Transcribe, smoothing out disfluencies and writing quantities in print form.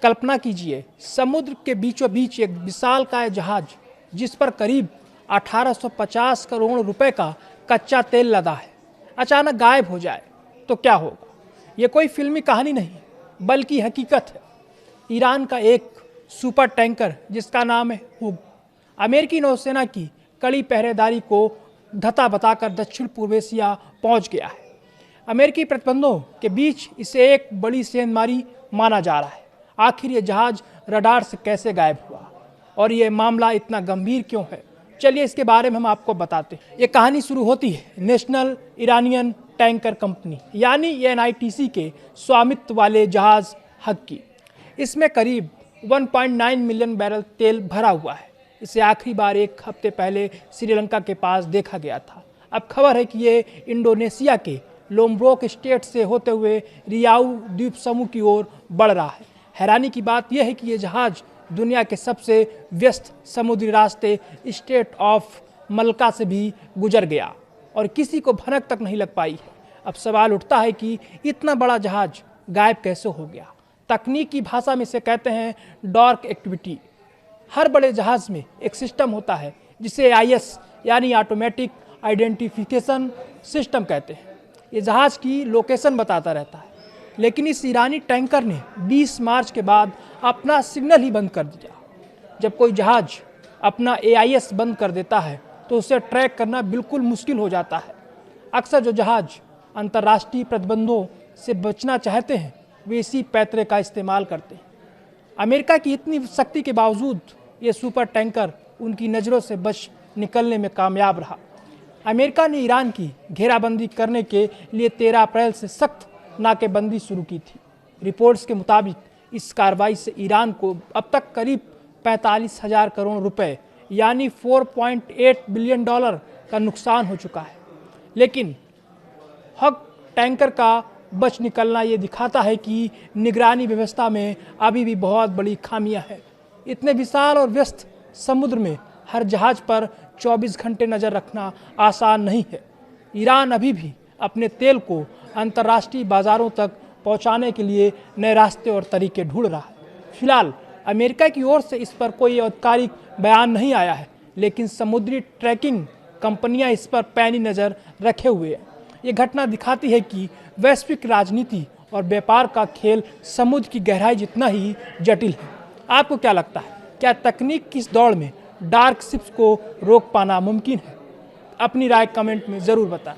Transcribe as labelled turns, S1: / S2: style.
S1: कल्पना कीजिए, समुद्र के बीचों बीच एक विशालकाय जहाज जिस पर करीब 1850 करोड़ रुपए का कच्चा तेल लदा है, अचानक गायब हो जाए तो क्या होगा। ये कोई फिल्मी कहानी नहीं बल्कि हकीकत है। ईरान का एक सुपर टैंकर जिसका नाम है हुग, अमेरिकी नौसेना की कड़ी पहरेदारी को धता बताकर दक्षिण पूर्व एशिया पहुंच गया है। अमेरिकी प्रतिबंधों के बीच इसे एक बड़ी सेंधमारी माना जा रहा है। आखिर ये जहाज रडार से कैसे गायब हुआ और ये मामला इतना गंभीर क्यों है, चलिए इसके बारे में हम आपको बताते हैं। ये कहानी शुरू होती है नेशनल इरानियन टैंकर कंपनी यानी NITC के स्वामित्व वाले जहाज हग की। इसमें करीब 1.9 मिलियन बैरल तेल भरा हुआ है। इसे आखिरी बार एक हफ्ते पहले श्रीलंका के पास देखा गया था। अब खबर है कि ये इंडोनेशिया के लोम्ब्रोक स्टेट से होते हुए रियाऊ द्वीप समूह की ओर बढ़ रहा है। हैरानी की बात यह है कि ये जहाज दुनिया के सबसे व्यस्त समुद्री रास्ते स्टेट ऑफ मलक्का से भी गुजर गया और किसी को भनक तक नहीं लग पाई है। अब सवाल उठता है कि इतना बड़ा जहाज गायब कैसे हो गया। तकनीक की भाषा में इसे कहते हैं डार्क एक्टिविटी। हर बड़े जहाज में एक सिस्टम होता है जिसे AIS यानी ऑटोमेटिक आइडेंटिफिकेशन सिस्टम कहते हैं। ये जहाज की लोकेशन बताता रहता है, लेकिन इस ईरानी टैंकर ने 20 मार्च के बाद अपना सिग्नल ही बंद कर दिया। जब कोई जहाज अपना AIS बंद कर देता है तो उसे ट्रैक करना बिल्कुल मुश्किल हो जाता है। अक्सर जो जहाज अंतर्राष्ट्रीय प्रतिबंधों से बचना चाहते हैं वे इसी पैतरे का इस्तेमाल करते हैं। अमेरिका की इतनी शक्ति के बावजूद ये सुपर टैंकर उनकी नज़रों से बच निकलने में कामयाब रहा। अमेरिका ने ईरान की घेराबंदी करने के लिए 13 अप्रैल से सख्त नाकेबंदी शुरू की थी। रिपोर्ट्स के मुताबिक इस कार्रवाई से ईरान को अब तक करीब 45,000 करोड़ रुपए यानी 4.8 बिलियन डॉलर का नुकसान हो चुका है। लेकिन हग टैंकर का बच निकलना ये दिखाता है कि निगरानी व्यवस्था में अभी भी बहुत बड़ी खामियां हैं। इतने विशाल और व्यस्त समुद्र में हर जहाज पर 24 घंटे नज़र रखना आसान नहीं है। ईरान अभी भी अपने तेल को अंतर्राष्ट्रीय बाज़ारों तक पहुंचाने के लिए नए रास्ते और तरीके ढूंढ रहा है। फिलहाल अमेरिका की ओर से इस पर कोई आधिकारिक बयान नहीं आया है, लेकिन समुद्री ट्रैकिंग कंपनियां इस पर पैनी नज़र रखे हुए हैं। ये घटना दिखाती है कि वैश्विक राजनीति और व्यापार का खेल समुद्र की गहराई जितना ही जटिल है। आपको क्या लगता है, क्या तकनीक की इस दौड़ में डार्क शिप्स को रोक पाना मुमकिन है? अपनी राय कमेंट में ज़रूर बताएं।